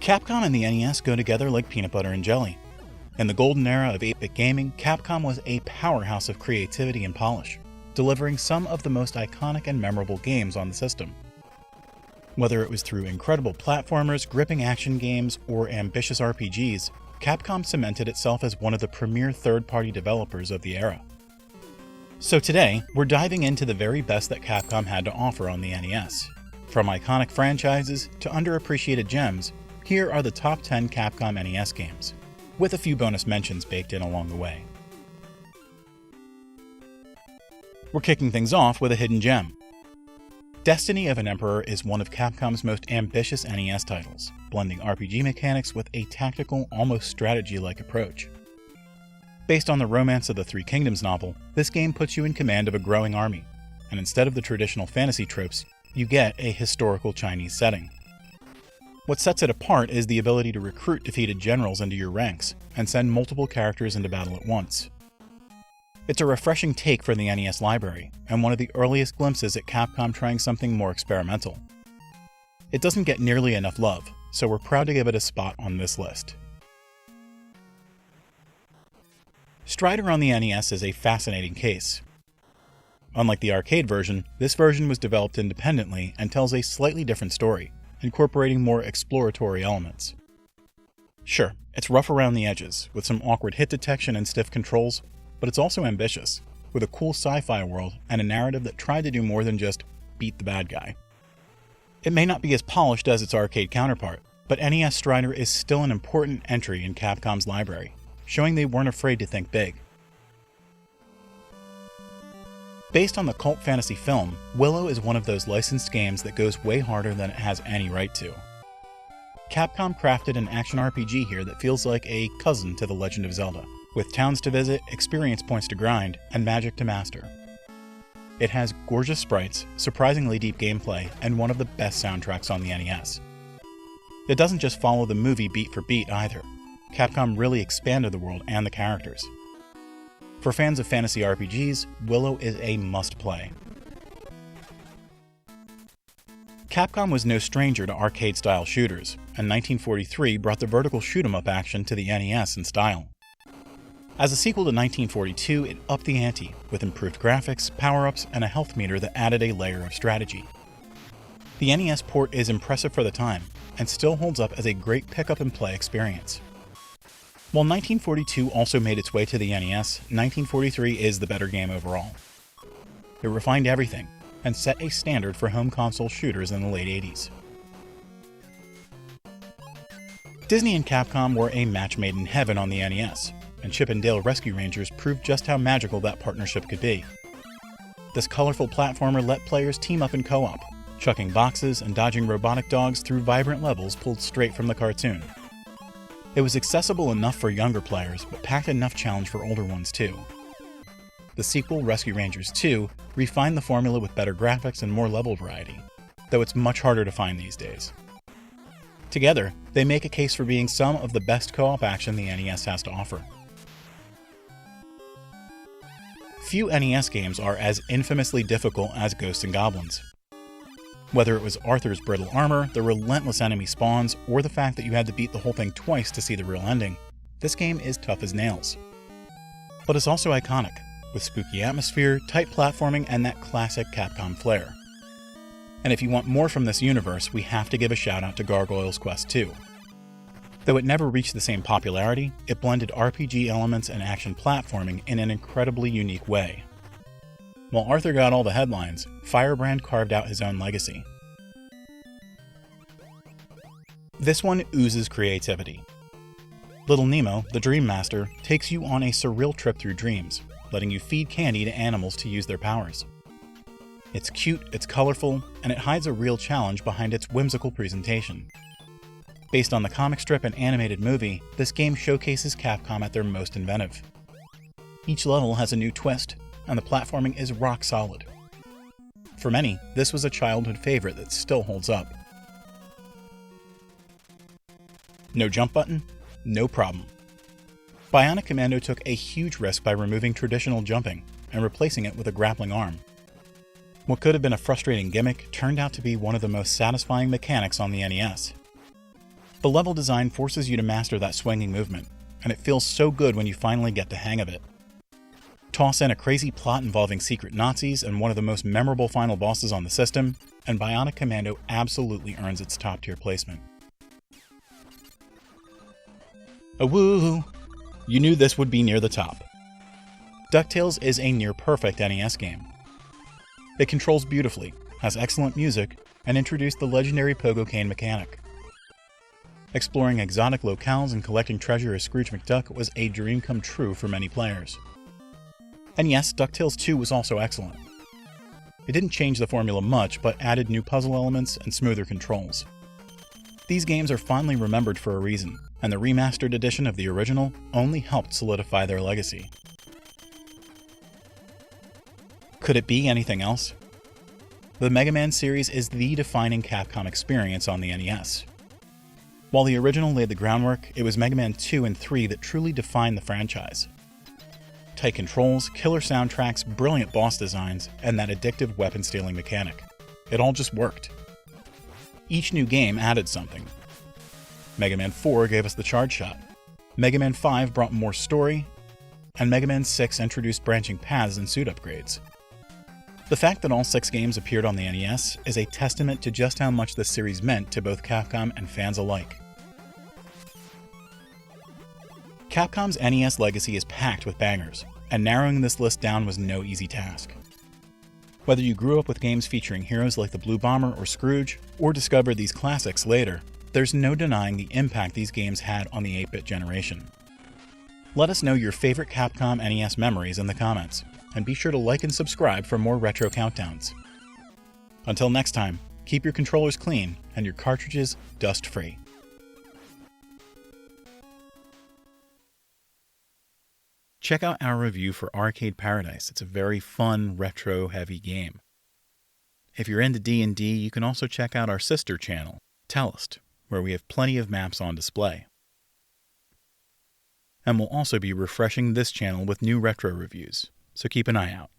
Capcom and the NES go together like peanut butter and jelly. In the golden era of 8-bit gaming, Capcom was a powerhouse of creativity and polish, delivering some of the most iconic and memorable games on the system. Whether it was through incredible platformers, gripping action games, or ambitious RPGs, Capcom cemented itself as one of the premier third-party developers of the era. So today, we're diving into the very best that Capcom had to offer on the NES. From iconic franchises to underappreciated gems, here are the top 10 Capcom NES games, with a few bonus mentions baked in along the way. We're kicking things off with a hidden gem. Destiny of an Emperor is one of Capcom's most ambitious NES titles, blending RPG mechanics with a tactical, almost strategy-like approach. Based on the Romance of the Three Kingdoms novel, this game puts you in command of a growing army, and instead of the traditional fantasy tropes, you get a historical Chinese setting. What sets it apart is the ability to recruit defeated generals into your ranks, and send multiple characters into battle at once. It's a refreshing take for the NES library, and one of the earliest glimpses at Capcom trying something more experimental. It doesn't get nearly enough love, so we're proud to give it a spot on this list. Strider on the NES is a fascinating case. Unlike the arcade version, this version was developed independently and tells a slightly different story, incorporating more exploratory elements. Sure, it's rough around the edges, with some awkward hit detection and stiff controls, but it's also ambitious, with a cool sci-fi world and a narrative that tried to do more than just beat the bad guy. It may not be as polished as its arcade counterpart, but NES Strider is still an important entry in Capcom's library, showing they weren't afraid to think big. Based on the cult fantasy film, Willow is one of those licensed games that goes way harder than it has any right to. Capcom crafted an action RPG here that feels like a cousin to The Legend of Zelda, with towns to visit, experience points to grind, and magic to master. It has gorgeous sprites, surprisingly deep gameplay, and one of the best soundtracks on the NES. It doesn't just follow the movie beat for beat either. Capcom really expanded the world and the characters. For fans of fantasy RPGs, Willow is a must-play. Capcom was no stranger to arcade-style shooters, and 1943 brought the vertical shoot-'em-up action to the NES in style. As a sequel to 1942, it upped the ante, with improved graphics, power-ups, and a health meter that added a layer of strategy. The NES port is impressive for the time, and still holds up as a great pick-up-and-play experience. While 1942 also made its way to the NES, 1943 is the better game overall. It refined everything, and set a standard for home console shooters in the late 80s. Disney and Capcom were a match made in heaven on the NES, and Chip and Dale Rescue Rangers proved just how magical that partnership could be. This colorful platformer let players team up in co-op, chucking boxes and dodging robotic dogs through vibrant levels pulled straight from the cartoon. It was accessible enough for younger players, but packed enough challenge for older ones too. The sequel, Rescue Rangers 2, refined the formula with better graphics and more level variety, though it's much harder to find these days. Together, they make a case for being some of the best co-op action the NES has to offer. Few NES games are as infamously difficult as Ghosts and Goblins. Whether it was Arthur's brittle armor, the relentless enemy spawns, or the fact that you had to beat the whole thing twice to see the real ending, this game is tough as nails. But it's also iconic, with spooky atmosphere, tight platforming, and that classic Capcom flair. And if you want more from this universe, we have to give a shout out to Gargoyle's Quest 2. Though it never reached the same popularity, it blended RPG elements and action platforming in an incredibly unique way. While Arthur got all the headlines, Firebrand carved out his own legacy. This one oozes creativity. Little Nemo, the Dream Master, takes you on a surreal trip through dreams, letting you feed candy to animals to use their powers. It's cute, it's colorful, and it hides a real challenge behind its whimsical presentation. Based on the comic strip and animated movie, this game showcases Capcom at their most inventive. Each level has a new twist, and the platforming is rock solid. For many, this was a childhood favorite that still holds up. No jump button? No problem. Bionic Commando took a huge risk by removing traditional jumping and replacing it with a grappling arm. What could have been a frustrating gimmick turned out to be one of the most satisfying mechanics on the NES. The level design forces you to master that swinging movement, and it feels so good when you finally get the hang of it. Toss in a crazy plot involving secret Nazis and one of the most memorable final bosses on the system, and Bionic Commando absolutely earns its top-tier placement. Woo! You knew this would be near the top. DuckTales is a near-perfect NES game. It controls beautifully, has excellent music, and introduced the legendary pogo cane mechanic. Exploring exotic locales and collecting treasure as Scrooge McDuck was a dream come true for many players. And yes, DuckTales 2 was also excellent. It didn't change the formula much, but added new puzzle elements and smoother controls. These games are fondly remembered for a reason, and the remastered edition of the original only helped solidify their legacy. Could it be anything else? The Mega Man series is the defining Capcom experience on the NES. While the original laid the groundwork, it was Mega Man 2 and 3 that truly defined the franchise. Tight controls, killer soundtracks, brilliant boss designs, and that addictive weapon-stealing mechanic. It all just worked. Each new game added something. Mega Man 4 gave us the charge shot, Mega Man 5 brought more story, and Mega Man 6 introduced branching paths and suit upgrades. The fact that all 6 games appeared on the NES is a testament to just how much this series meant to both Capcom and fans alike. Capcom's NES legacy is packed with bangers, and narrowing this list down was no easy task. Whether you grew up with games featuring heroes like the Blue Bomber or Scrooge, or discovered these classics later, there's no denying the impact these games had on the 8-bit generation. Let us know your favorite Capcom NES memories in the comments, and be sure to like and subscribe for more retro countdowns. Until next time, keep your controllers clean and your cartridges dust-free. Check out our review for Arcade Paradise. It's a very fun, retro-heavy game. If you're into D&D, you can also check out our sister channel, Tellist, where we have plenty of maps on display. And we'll also be refreshing this channel with new retro reviews, so keep an eye out.